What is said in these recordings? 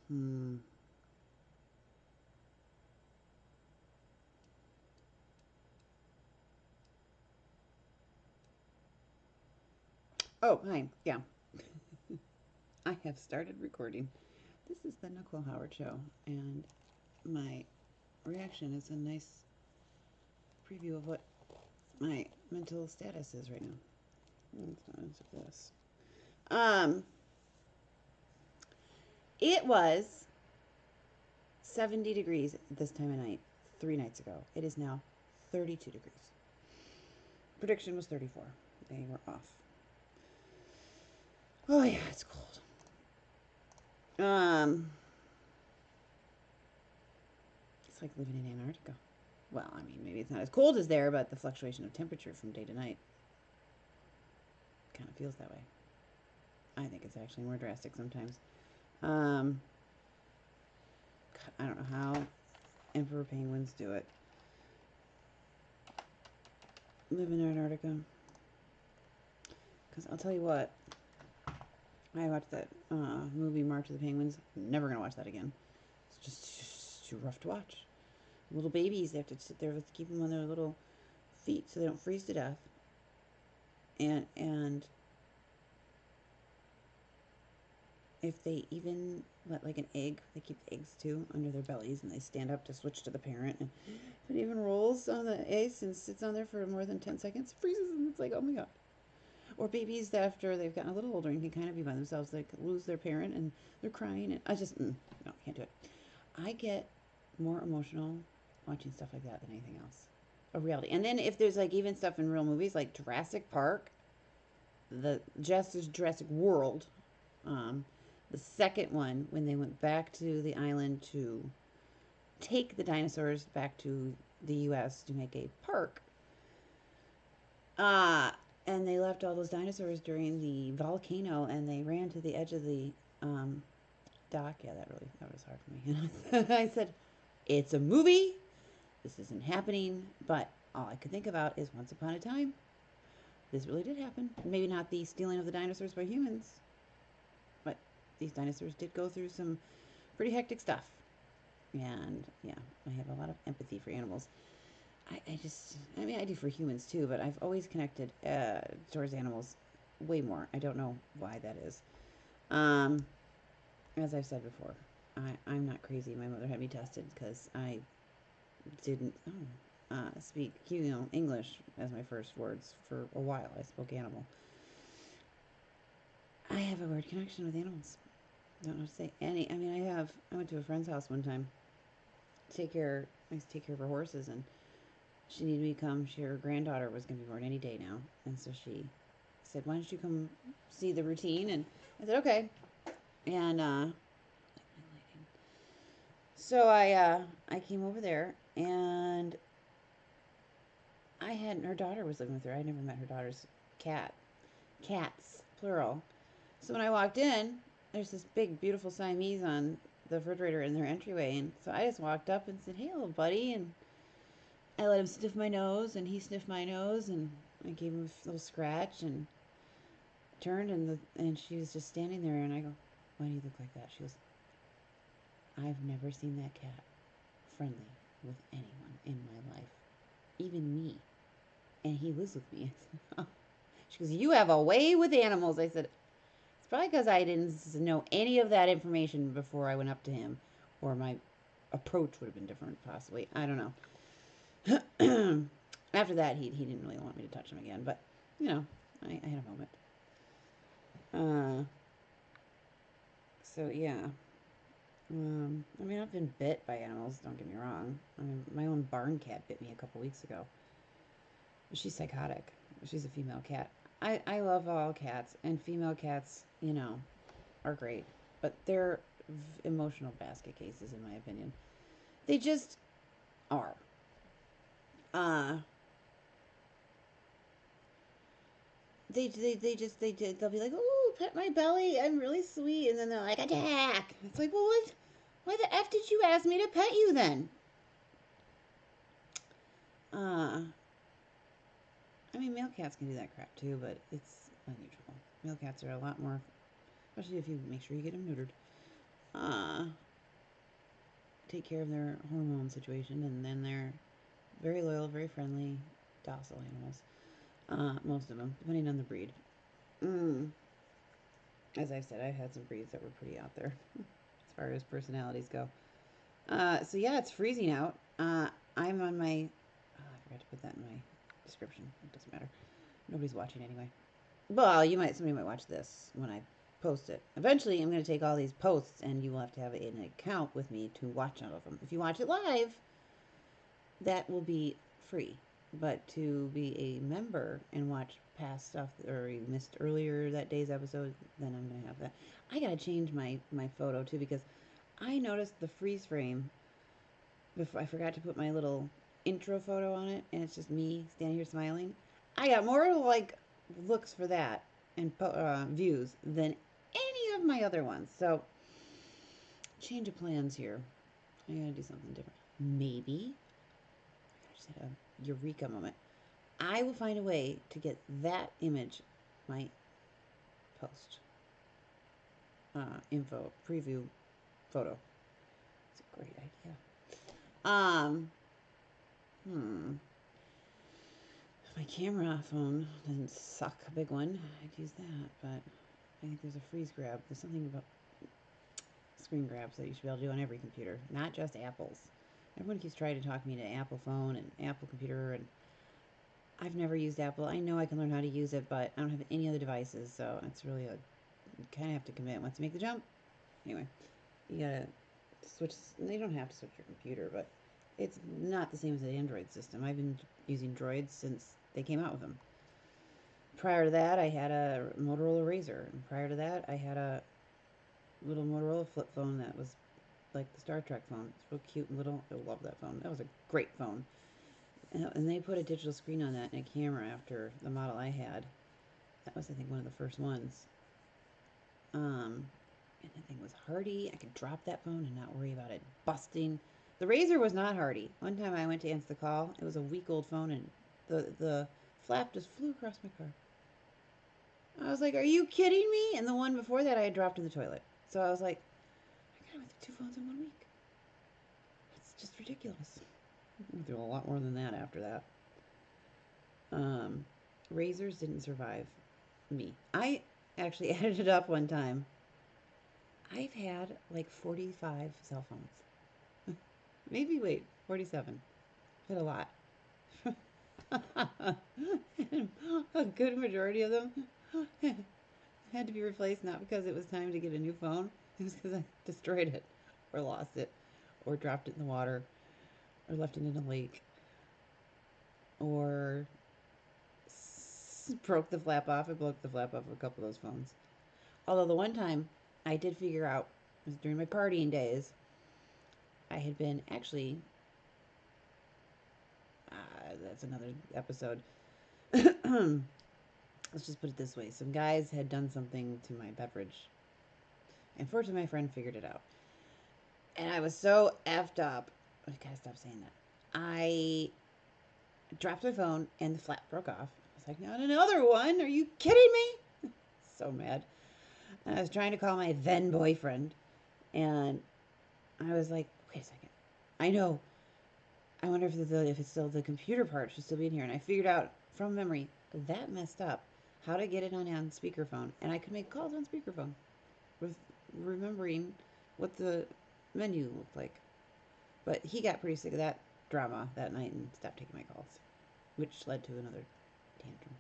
Hmm. Oh, hi. Yeah, I have started recording. This is the Nicole Howard Show, and my reaction is a nice preview of what my mental status is right now. Let's not into this. Um, it was 70 degrees this time of night 3 nights ago. It is now 32 degrees. Prediction was 34. They were off. Oh yeah, it's cold. It's like living in Antarctica. Well, I mean, maybe it's not as cold as there, but the fluctuation of temperature from day to night kind of feels that way. I think it's actually more drastic sometimes. Um, God, I don't know how emperor penguins do it. Live in Antarctica. Because I'll tell you what, I watched that movie March of the Penguins. Never gonna watch that again. It's just too rough to watch. Little babies, they have to sit there with keep them on their little feet so they don't freeze to death. And if they even let like an egg, they keep the eggs too under their bellies and they stand up to switch to the parent. And if it even rolls on the eggs and sits on there for more than 10 seconds, it freezes and it's like, oh my God. Or babies that after they've gotten a little older and can kind of be by themselves, they lose their parent and they're crying. And I just, no, can't do it. I get more emotional watching stuff like that than anything else. A reality. And then if there's like even stuff in real movies like Jurassic Park, the Jurassic World, um, the second one, when they went back to the island to take the dinosaurs back to the U.S. to make a park, uh, and they left all those dinosaurs during the volcano, and they ran to the edge of the um, dock. Yeah, that was hard for me. I said, "It's a movie. This isn't happening." But all I could think about is once upon a time, this really did happen. Maybe not the stealing of the dinosaurs by humans, but these dinosaurs did go through some pretty hectic stuff. And yeah, I have a lot of empathy for animals. I mean, I do for humans too, but I've always connected towards animals way more. I don't know why that is. Um, as I've said before, I'm not crazy. My mother had me tested because I didn't speak, English as my first words for a while. I spoke animal. I have a weird connection with animals. I don't know how to say any. I mean, I went to a friend's house one time take care. I used to take care of her horses, and she needed me to come. Her granddaughter was going to be born any day now, and so she said, "Why don't you come see the routine?" And I said, "Okay." And so I came over there, and I hadn't. Her daughter was living with her. I never met her daughter's cat. Cats, plural. So when I walked in, there's this big, beautiful Siamese on the refrigerator in their entryway, and so I just walked up and said, "Hey, little buddy," and I let him sniff my nose, and he sniffed my nose, and I gave him a little scratch, and turned, and she was just standing there, and I go, "Why do you look like that?" She goes, "I've never seen that cat friendly with anyone in my life, even me, and he lives with me." She goes, "You have a way with animals." I said, "It's probably because I didn't know any of that information before I went up to him, or my approach would have been different, possibly. I don't know." After that, he didn't really want me to touch him again, but I had a moment. Uh, so yeah. I mean, I've been bit by animals. Don't get me wrong. I mean, my own barn cat bit me a couple weeks ago. She's psychotic. She's a female cat. I love all cats, and female cats, are great, but they're emotional basket cases, in my opinion. They just are. Uh, they'll be like, "Oh, pet my belly. I'm really sweet," and then they're like, "Attack!" It's like, well, what? Why the f did you ask me to pet you then? Uh, I mean, male cats can do that crap too, but it's unusual. Male cats are a lot more, especially if you make sure you get them neutered. uh, take care of their hormone situation, and then they're very loyal, very friendly, docile animals. Most of them, depending on the breed. Mm. As I said, I've had some breeds that were pretty out there as far as personalities go. So yeah, it's freezing out. I'm on my. Oh, I forgot to put that in my description. It doesn't matter. Nobody's watching anyway. Well, somebody might watch this when I post it. Eventually, I'm going to take all these posts, and you will have to have an account with me to watch all of them. If you watch it live, that will be free. But to be a member and watch past stuff or you missed earlier that day's episode, then I'm going to have that. I got to change my photo too because I noticed the freeze frame before I forgot to put my little intro photo on it, and it's just me standing here smiling. I got more like looks for that and views than any of my other ones. So change of plans here. I gotta do something different. Maybe I just had a eureka moment. I will find a way to get that image, my post info preview photo. It's a great idea. Um, hmm. If my camera phone doesn't suck a big one, I'd use that. But I think there's a freeze grab. There's something about screen grabs that you should be able to do on every computer, not just Apple's. Everyone keeps trying to talk me to Apple phone and Apple computer, and I've never used Apple. I know I can learn how to use it, but I don't have any other devices, so it's really you kind of have to commit once you make the jump. Anyway, you gotta switch. You don't have to switch your computer, but it's not the same as an Android system. I've been using Droids since they came out with them. Prior to that, I had a Motorola Razr, and prior to that, I had a little Motorola flip phone that was like the Star Trek phone. It's real cute and little. I love that phone. That was a great phone. And they put a digital screen on that and a camera after the model I had. That was, I think, one of the first ones. And the thing was hardy. I could drop that phone and not worry about it busting. The Razr was not hardy. One time I went to answer the call. It was a week-old phone, and the flap just flew across my car. I was like, "Are you kidding me?" And the one before that, I had dropped in the toilet. So I was like, "I got with 2 phones in 1 week. That's just ridiculous." I went through a lot more than that after that. Razors didn't survive me. I actually added it up one time. I've had like 45 cell phones. Maybe, wait, 47. I've had a lot. A good majority of them had to be replaced not because it was time to get a new phone. It was because I destroyed it or lost it or dropped it in the water or left it in a lake or broke the flap off. I broke the flap off of a couple of those phones. Although the one time I did figure out, it was during my partying days, I had been actually, that's another episode. Let's just put it this way. Some guys had done something to my beverage. And fortunately, my friend figured it out. And I was so effed up. I gotta stop saying that. I dropped my phone and the flap broke off. I was like, not another one. Are you kidding me? So mad. And I was trying to call my then boyfriend. And I was like, wait a second. I know. I wonder if it's still the computer part should still be in here. And I figured out from memory that messed up how to get it on speakerphone. And I could make calls on speakerphone with remembering what the menu looked like. But he got pretty sick of that drama that night and stopped taking my calls, which led to another tantrum.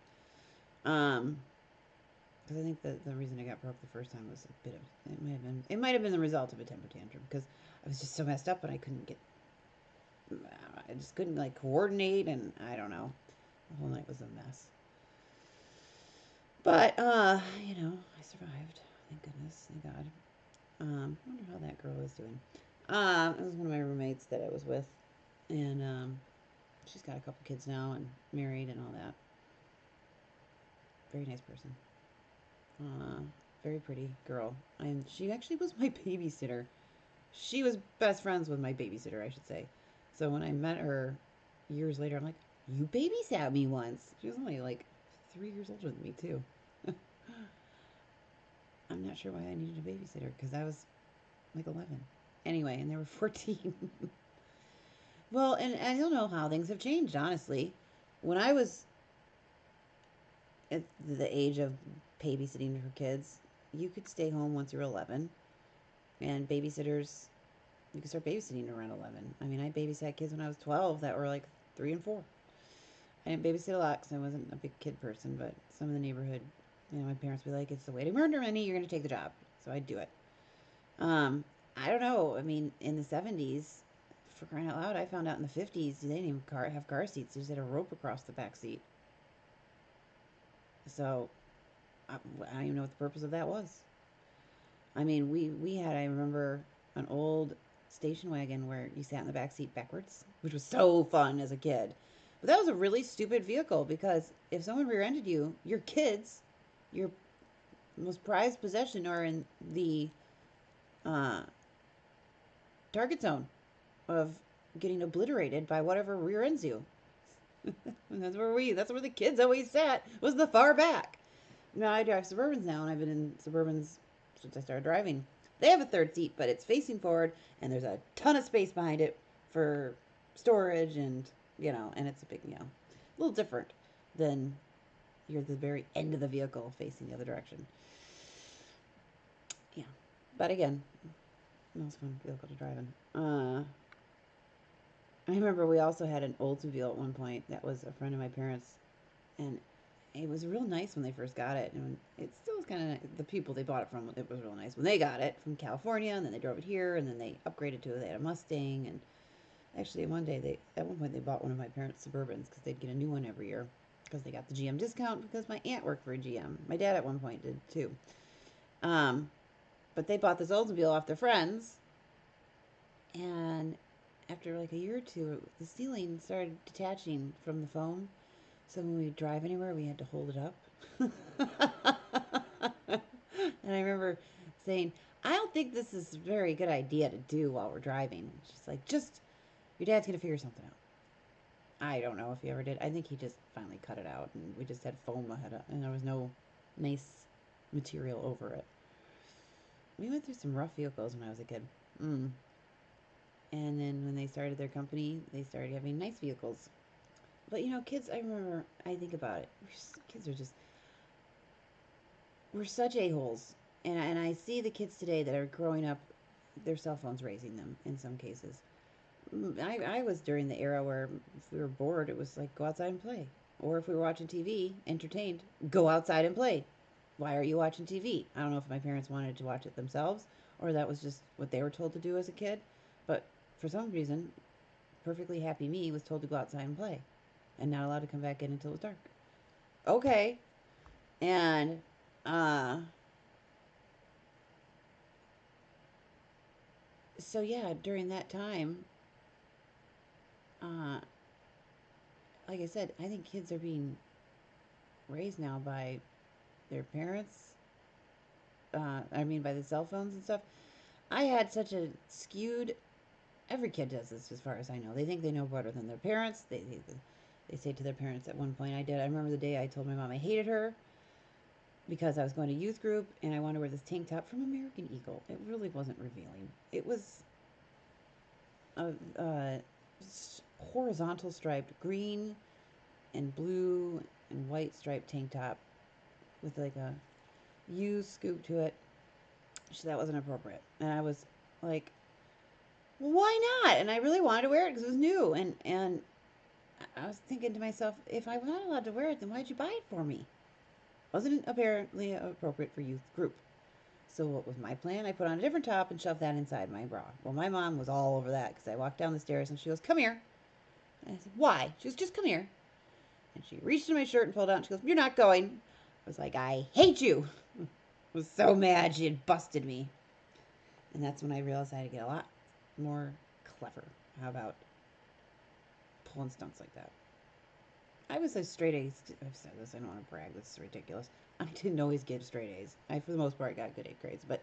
Because I think the reason I got broke the first time was a bit of it might have been the result of a temper tantrum because I was just so messed up and I just couldn't like coordinate and I don't know. The whole night was a mess. But I survived. Thank goodness. Thank God. I wonder how that girl is doing. It was one of my roommates that I was with, and she's got a couple kids now and married and all that. Very nice person. Very pretty girl. And she actually was my babysitter. She was best friends with my babysitter, I should say. So when I met her years later, I'm like, you babysat me once. She was only like 3 years older than me, too. I'm not sure why I needed a babysitter because I was like 11. Anyway, and they were 14. Well, and I don't know how things have changed, honestly. When I was at the age of babysitting for kids, you could stay home once you were 11, and babysitters, you could start babysitting around 11. I mean, I babysat kids when I was 12 that were like 3 and 4. I didn't babysit a lot because I wasn't a big kid person, but some of the neighborhood, my parents would be like, it's the way to murder money, you're going to take the job. So I'd do it. Um, I don't know. I mean, in the 70s, for crying out loud, I found out in the 50s, they didn't even have car seats. They just had a rope across the back seat. So I don't even know what the purpose of that was. I mean, we had, I remember, an old station wagon where you sat in the back seat backwards, which was so fun as a kid. But that was a really stupid vehicle because if someone rear-ended you, your kids, your most prized possession, are in the uh, target zone of getting obliterated by whatever rear ends you. And that's where the kids always sat, was the far back. Now I drive Suburbans now, and I've been in Suburbans since I started driving. They have a third seat, but it's facing forward, and there's a ton of space behind it for storage, and and it's a big, a little different than you're at the very end of the vehicle facing the other direction. Yeah, but again, most fun vehicle to drive in. I remember we also had an Oldsmobile at one point that was a friend of my parents, and it was real nice when they first got it, and it still was kind of the people they bought it from. It was real nice when they got it from California, and then they drove it here, and then they upgraded to it. They had a Mustang, and actually at one point they bought one of my parents' Suburbans because they'd get a new one every year because they got the GM discount because my aunt worked for a GM. My dad at one point did too. Um, but they bought this Oldsmobile off their friends, and after like a year or two, the ceiling started detaching from the foam. So when we drive anywhere, we had to hold it up. And I remember saying, I don't think this is a very good idea to do while we're driving. She's like, your dad's going to figure something out. I don't know if he ever did. I think he just finally cut it out, and we just had foam ahead of, and there was no nice material over it. We went through some rough vehicles when I was a kid. Mm. And then when they started their company, they started having nice vehicles. But kids, I remember, I think about it. Kids are just, we're such a-holes. And I see the kids today that are growing up, their cell phones raising them in some cases. I was during the era where if we were bored, it was like, go outside and play. Or if we were watching TV, entertained, go outside and play. Why are you watching TV? I don't know if my parents wanted to watch it themselves or that was just what they were told to do as a kid. But for some reason, perfectly happy me was told to go outside and play and not allowed to come back in until it was dark. Okay. And so yeah, during that time, uh, like I said, I think kids are being raised now by their parents. I mean, by the cell phones and stuff. I had such a skewed. Every kid does this, as far as I know. They think they know better than their parents. They say to their parents at one point. I did. I remember the day I told my mom I hated her because I was going to youth group and I wanted to wear this tank top from American Eagle. It really wasn't revealing. It was a horizontal striped green and blue and white striped tank top with like a U scoop to it. So that wasn't appropriate. And I was like, well, why not? And I really wanted to wear it because it was new. And I was thinking to myself, if I'm not allowed to wear it, then why'd you buy it for me? Wasn't apparently appropriate for youth group. So what was my plan? I put on a different top and shoved that inside my bra. Well, my mom was all over that because I walked down the stairs and she goes, come here. And I said, why? She goes, just come here. And she reached in my shirt and pulled out and she goes, you're not going. I was like, I hate you. I was so mad she had busted me. And that's when I realized I had to get a lot more clever. How about pulling stunts like that? I was a straight A. I've said this. I don't want to brag. This is ridiculous. I didn't always get straight A's. I, for the most part, got good 8th grades. But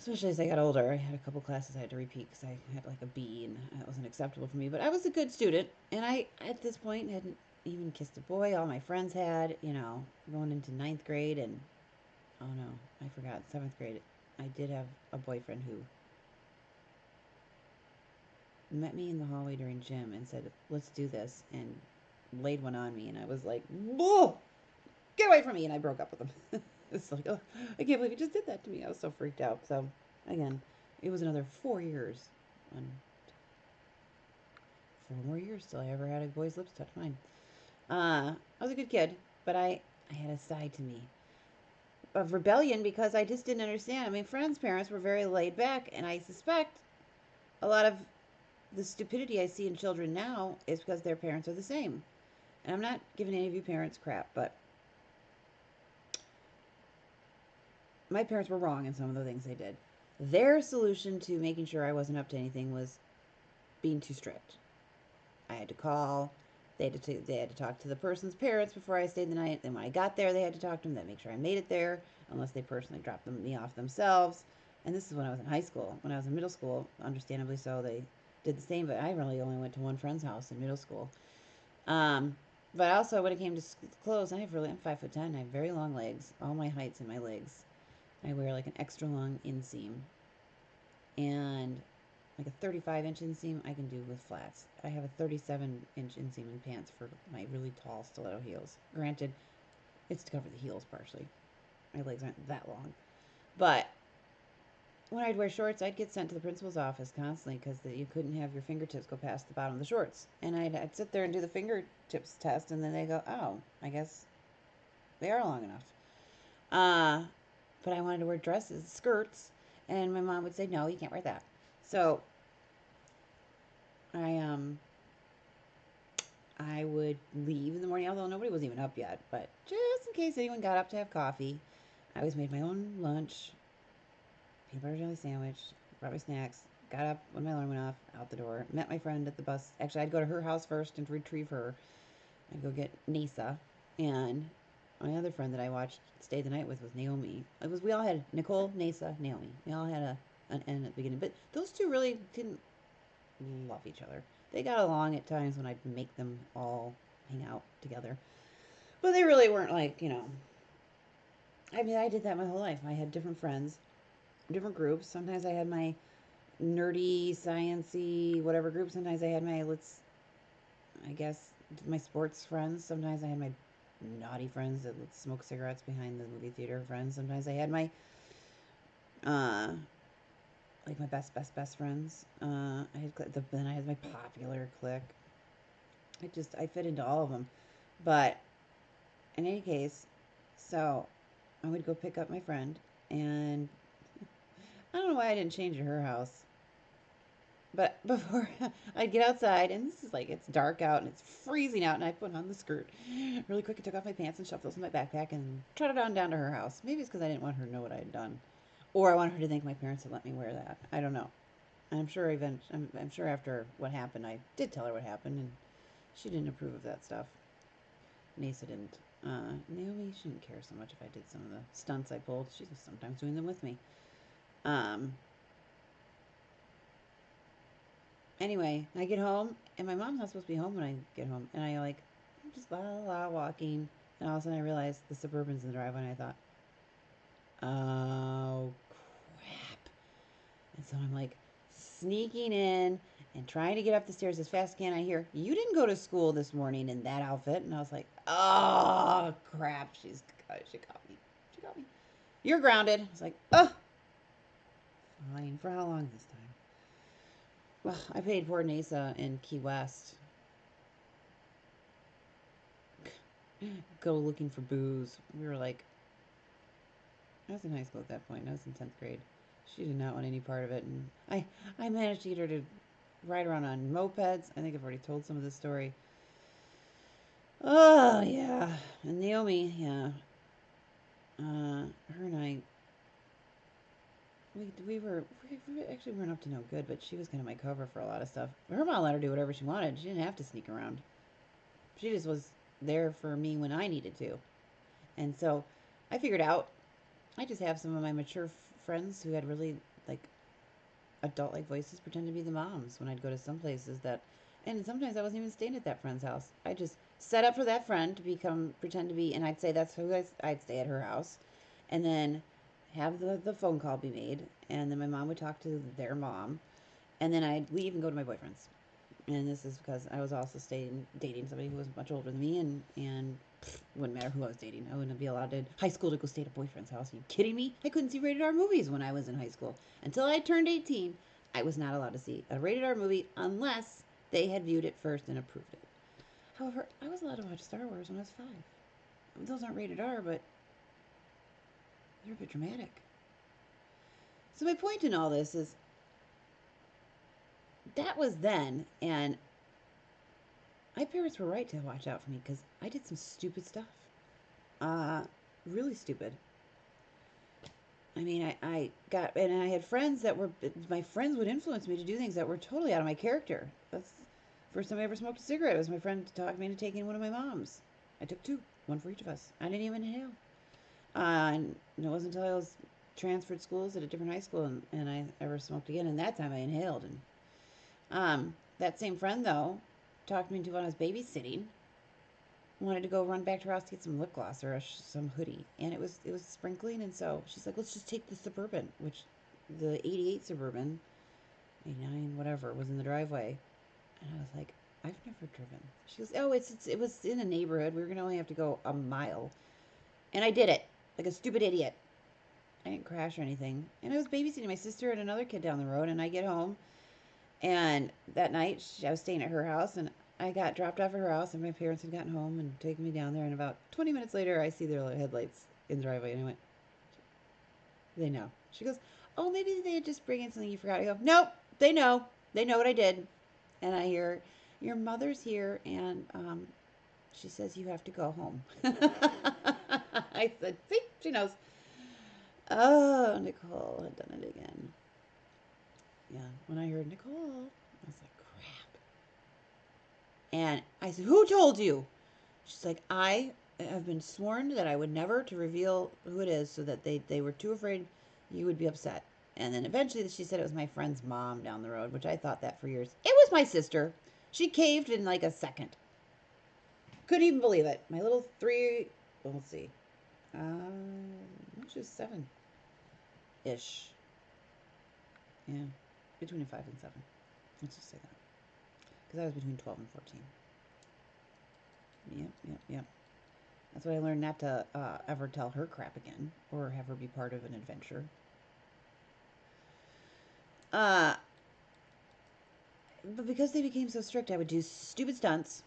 especially as I got older, I had a couple classes I had to repeat because I had like a B, and that wasn't acceptable for me. But I was a good student, and I, at this point, hadn't even kissed a boy. All my friends had, going into 9th grade, and oh no, I forgot 7th grade. I did have a boyfriend who met me in the hallway during gym and said, "Let's do this," and laid one on me, and I was like, "Whoa, get away from me!" And I broke up with him. It's like, oh, I can't believe he just did that to me. I was so freaked out. So again, it was another 4 years. 4 more years till I ever had a boy's lips touch mine. I was a good kid, but I had a side to me of rebellion because I just didn't understand. I mean, friends' parents were very laid back, and I suspect a lot of the stupidity I see in children now is because their parents are the same. And I'm not giving any of you parents crap, but my parents were wrong in some of the things they did. Their solution to making sure I wasn't up to anything was being too strict. I had to call. They had to talk to the person's parents before I stayed the night. Then when I got there, they had to talk to them. They make sure I made it there, unless they personally dropped me off themselves. And this is when I was in high school. When I was in middle school, understandably so, they did the same. But I really only went to one friend's house in middle school. Um, but also when it came to clothes, I'm 5'10". I have very long legs. All my height's in my legs. I wear like an extra long inseam, and like a 35-inch inseam I can do with flats. I have a 37-inch inseam in pants for my really tall stiletto heels. Granted, it's to cover the heels partially. My legs aren't that long. But when I'd wear shorts, I'd get sent to the principal's office constantly because you couldn't have your fingertips go past the bottom of the shorts. And I'd sit there and do the fingertips test, and then they go, oh, I guess they are long enough. But I wanted to wear dresses, skirts, and my mom would say, no, you can't wear that. So I I would leave in the morning, although nobody was even up yet. But just in case anyone got up to have coffee, I always made my own lunch, peanut butter jelly sandwich, brought my snacks, got up when my alarm went off, out the door, met my friend at the bus. Actually, I'd go to her house first and retrieve her. I'd go get Nisa, and my other friend that I watched stay the night with was Naomi. We all had Nicole, Nisa, Naomi. We all had an N at the beginning, but those two really didn't love each other. They got along at times when I'd make them all hang out together. But they really weren't like. I mean, I did that my whole life. I had different friends, different groups. Sometimes I had my nerdy, sciency, whatever group. Sometimes I had I guess, my sports friends. Sometimes I had my naughty friends that would smoke cigarettes behind the movie theater friends. Sometimes I had uh, my best friends. Then I had my popular clique. I fit into all of them. But in any case, so I would go pick up my friend, and I don't know why I didn't change at her house. But before I'd get outside, and this is like it's dark out and it's freezing out, and I put on the skirt really quick and took off my pants and shoved those in my backpack and trotted on down to her house. Maybe it's because I didn't want her to know what I had done, or I wanted her to think my parents had let me wear that. I don't know. I'm sure after what happened, I did tell her what happened, and she didn't approve of that stuff. Nisa didn't. Naomi shouldn't care so much if I did some of the stunts I pulled. She was sometimes doing them with me. Um, anyway, I get home, and my mom's not supposed to be home when I get home, and I'm just walking, and all of a sudden I realized the Suburban's in the driveway, and I thought, oh crap! And so I'm like sneaking in and trying to get up the stairs as fast as I can. I hear, you didn't go to school this morning in that outfit, and I was like, oh crap! She got me. She got me. You're grounded. I was like, oh, fine. For how long this time? Well, I paid poor Nasa in Key West. Go looking for booze. We were like, I was in high school at that point. I was in 10th grade. She did not want any part of it. And I managed to get her to ride around on mopeds. I think I've already told some of this story. Oh, yeah. And Naomi, yeah. Her and I, we actually weren't up to no good, but she was kind of my cover for a lot of stuff. Her mom let her do whatever she wanted. She didn't have to sneak around. She just was there for me when I needed to. And so I figured out I just have some of my mature friends who had really like adult like voices pretend to be the moms when I'd go to some places and sometimes I wasn't even staying at that friend's house. I just set up for that friend to pretend to be, and I'd say that's who I'd stay at her house. And then have the phone call be made, and then my mom would talk to their mom, and then I'd leave and go to my boyfriend's. And this is because I was also dating somebody who was much older than me, and wouldn't matter who I was dating. I wouldn't be allowed to high school to go stay at a boyfriend's house. Are you kidding me? I couldn't see rated R movies when I was in high school. Until I turned 18, I was not allowed to see a rated R movie unless they had viewed it first and approved it. However, I was allowed to watch Star Wars when I was 5. Those aren't rated R, but they're a bit dramatic. So my point in all this is that was then, and my parents were right to watch out for me because I did some stupid stuff. Uh, really stupid. I mean, I got, and I had friends that were, my friends would influence me to do things that were totally out of my character. That's the first time I ever smoked a cigarette. It was my friend talked me into taking one of my mom's. I took two, one for each of us. I didn't even inhale. And it wasn't until I was transferred schools at a different high school and I ever smoked again. And that time I inhaled. And that same friend, though, talked me into when I was babysitting. Wanted to go run back to her house to get some lip gloss or some hoodie, and it was sprinkling, and so she's like, "Let's just take the Suburban," which the '88 Suburban, '89 whatever, was in the driveway, and I was like, "I've never driven." She goes, "Oh, it was in a neighborhood. We were gonna only have to go a mile," and I did it like a stupid idiot. I didn't crash or anything, and I was babysitting my sister and another kid down the road, and I get home and that night, I was staying at her house, and I got dropped off at her house, and my parents had gotten home and taken me down there. And about 20 minutes later, I see their headlights in the driveway, and I went, "They know." She goes, "Oh, maybe they just bring in something you forgot." I go, "Nope, they know. They know what I did." And I hear, "Your mother's here, and she says you have to go home." I said, "See, she knows." Oh, Nicole had done it again. Yeah, when I heard Nicole, I was like, crap. And I said, "Who told you?" She's like, "I have been sworn that I would never to reveal who it is so that they were too afraid you would be upset." And then eventually she said it was my friend's mom down the road, which I thought that for years. It was my sister. She caved in like a second. Couldn't even believe it. My little three, well, let's see. She was 7-ish. Yeah, between 5 and 7. Let's just say that. Because I was between 12 and 14. Yep, yep, yep. That's what I learned, not to ever tell her crap again or have her be part of an adventure. But because they became so strict, I would do stupid stunts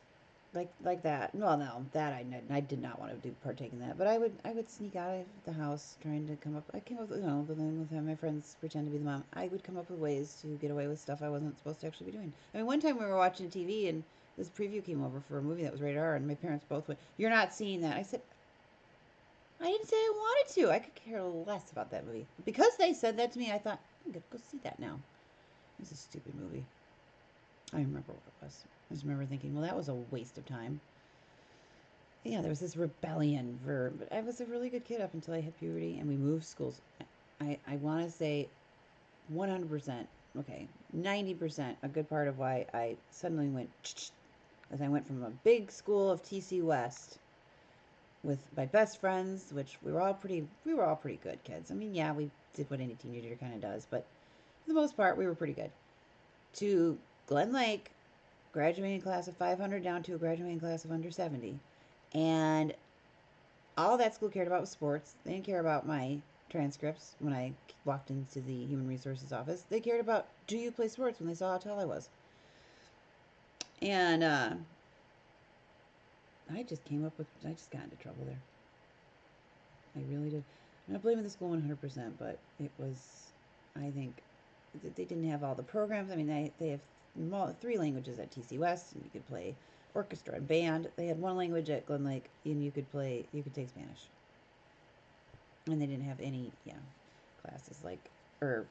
like that. Well, no, that I did not want to partake in that. But I would sneak out of the house trying to come up. I came up with, the thing with my friends pretend to be the mom. I would come up with ways to get away with stuff I wasn't supposed to actually be doing. I mean, one time we were watching TV and this preview came over for a movie that was rated R, and my parents both went, "You're not seeing that." I said, "I didn't say I wanted to. I could care less about that movie." Because they said that to me, I thought, I'm going to go see that now. It's a stupid movie. I remember what it was. I just remember thinking, well, that was a waste of time. Yeah, there was this rebellion but I was a really good kid up until I hit puberty and we moved schools. I want to say 100%, okay, 90%, a good part of why I suddenly went, as I went from a big school of TC West with my best friends, which we were all pretty good kids. I mean, yeah, we did what any teenager kind of does, but for the most part, we were pretty good. To Glen Lake, graduating class of 500 down to a graduating class of under 70. And all that school cared about was sports. They didn't care about my transcripts when I walked into the human resources office. They cared about, do you play sports, when they saw how tall I was. And I just got into trouble there. I really did. I'm not blaming the school 100%, but it was, I think, they didn't have all the programs. I mean, they have 3 languages at TC West, and you could play orchestra and band. They had 1 language at Glen Lake, and you could take Spanish. And they didn't have any, classes like, or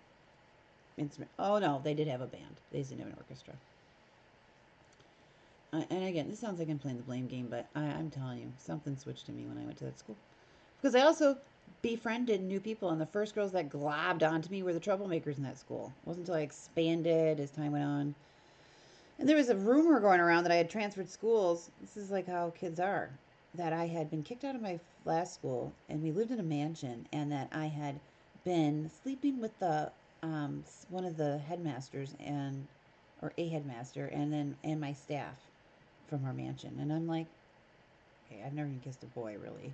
instrument. Oh no, they did have a band. They just didn't have an orchestra. And again, this sounds like I'm playing the blame game, but I'm telling you, something switched in me when I went to that school. Because I also befriended new people, and the first girls that globbed onto me were the troublemakers in that school. It wasn't until I expanded as time went on. And there was a rumor going around that I had transferred schools. This is like how kids are. That I had been kicked out of my last school, and we lived in a mansion, and that I had been sleeping with the one of the headmasters and or a headmaster and my staff from our mansion. And I'm like, okay, I've never even kissed a boy really,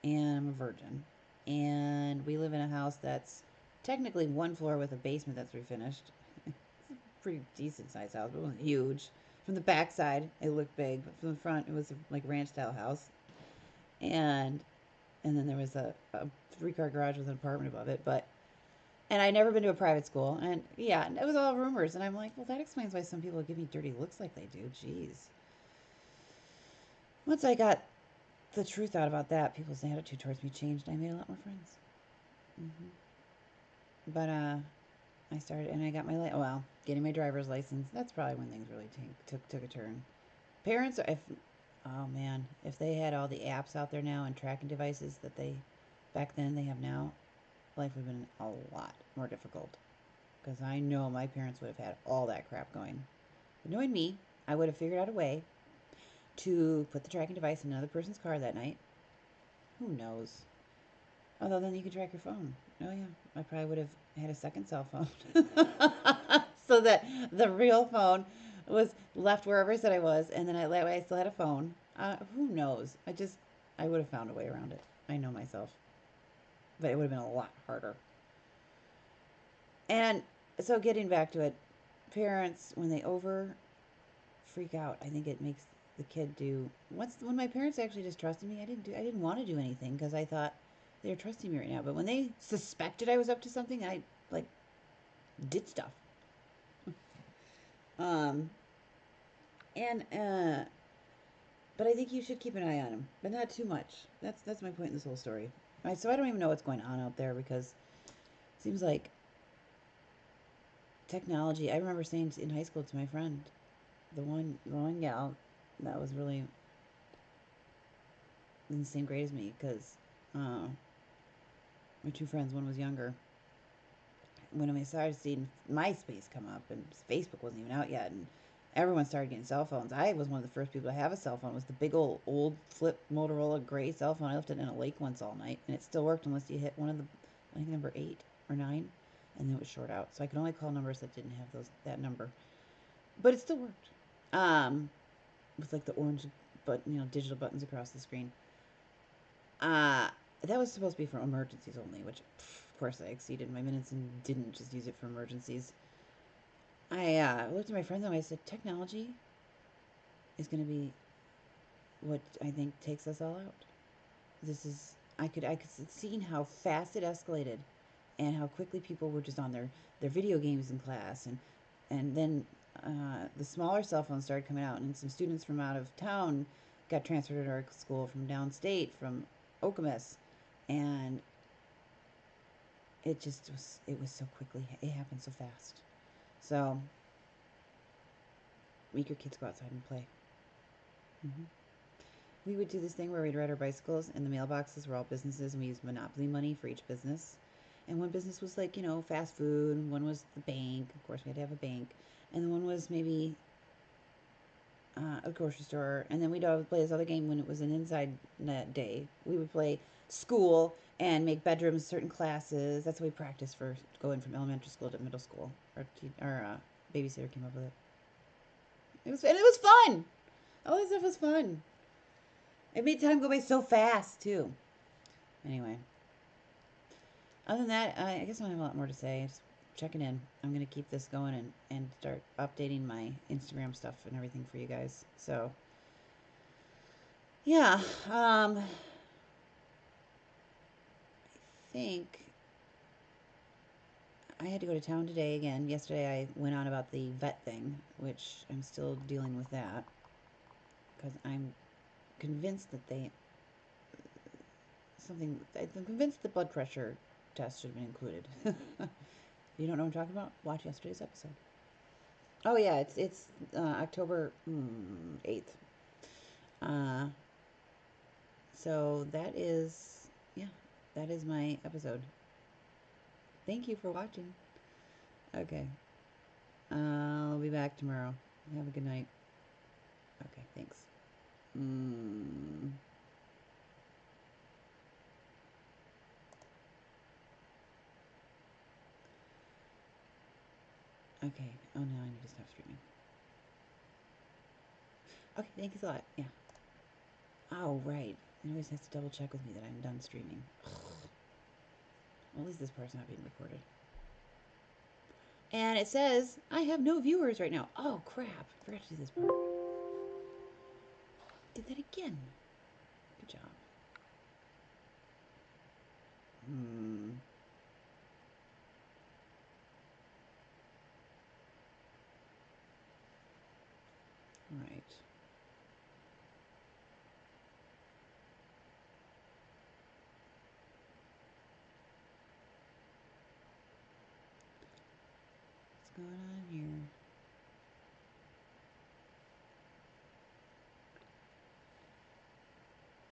and I'm a virgin, and we live in a house that's technically one floor with a basement that's refinished. It's a pretty decent sized house, but it wasn't huge. From the backside, it looked big, but from the front, it was like a ranch style house, and then there was a 3-car garage with an apartment above it. But and I'd never been to a private school, and yeah, it was all rumors. And I'm like, well, that explains why some people give me dirty looks like they do. Jeez. Once I got the truth out about that, people's attitude towards me changed. I made a lot more friends. Hmm. But I started, and I got my well, getting my driver's license. That's probably when things really took a turn. Parents, if oh man, if they had all the apps out there now and tracking devices that they back then they have now, life would have been a lot more difficult. Because I know my parents would have had all that crap going. But knowing me, I would have figured out a way to put the tracking device in another person's car that night. Who knows? Although then you could track your phone. Oh yeah, I probably would have had a second cell phone, so that the real phone was left wherever I said I was, and then that way I still had a phone. Who knows? I would have found a way around it. I know myself, but it would have been a lot harder. And so getting back to it, parents when they over freak out, I think it makes the kid do. Once when my parents actually just trusted me, I didn't want to do anything because I thought they were trusting me right now. But when they suspected I was up to something, I like did stuff. Um, and but I think you should keep an eye on them, but not too much. That's my point in this whole story. Right, so I don't even know what's going on out there because it seems like technology. I remember saying in high school to my friend, the one gal that was really in the same grade as me, because my two friends, one was younger. When I started seeing MySpace come up and Facebook wasn't even out yet, and everyone started getting cell phones. I was one of the first people to have a cell phone. It was the big old flip Motorola gray cell phone. I left it in a lake once all night, and it still worked unless you hit one of the, I think number 8 or 9, and then it was short out. So I could only call numbers that didn't have that number, but it still worked. Um, with like the orange, but digital buttons across the screen. Uh, that was supposed to be for emergencies only, which, of course, I exceeded my minutes and didn't just use it for emergencies. I looked at my friends and I said, technology is going to be what I think takes us all out. This is I could see how fast it escalated, and how quickly people were just on their video games in class, and then the smaller cell phones started coming out, and some students from out of town got transferred to our school from downstate, from Okemos, and it was so quickly, it happened so fast. So make your kids go outside and play. Hmm. We would do this thing where we'd ride our bicycles, and the mailboxes were all businesses, and we used monopoly money for each business. And one business was like, fast food, and one was the bank. Of course, we had to have a bank. And then one was maybe a grocery store. And then we'd always play this other game when it was an inside day. We would play school and make bedrooms certain classes. That's how we practiced for going from elementary school to middle school. Our babysitter came up with it. It was fun. All this stuff was fun. It made time go by so fast too. Anyway, other than that, I guess I don't have a lot more to say. Just checking in. I'm gonna keep this going and start updating my Instagram stuff and everything for you guys. So yeah, I think I had to go to town today again. Yesterday I went on about the vet thing, which I'm still dealing with that because I'm convinced that I'm convinced the blood pressure test should have been included. You don't know what I'm talking about? Watch yesterday's episode. Oh yeah, it's October 8th. Uh, so yeah, that is my episode. Thank you for watching. Okay, I'll be back tomorrow. Have a good night. Okay, thanks. Okay. Oh, now I need to stop streaming. Okay, thank you a lot. Yeah. Oh, right. It always has to double check with me that I'm done streaming. Ugh. Well, at least this part's not being recorded. And it says I have no viewers right now. Oh, crap. I forgot to do this part. Did that again. Good job. Hmm. All right. What's going on here?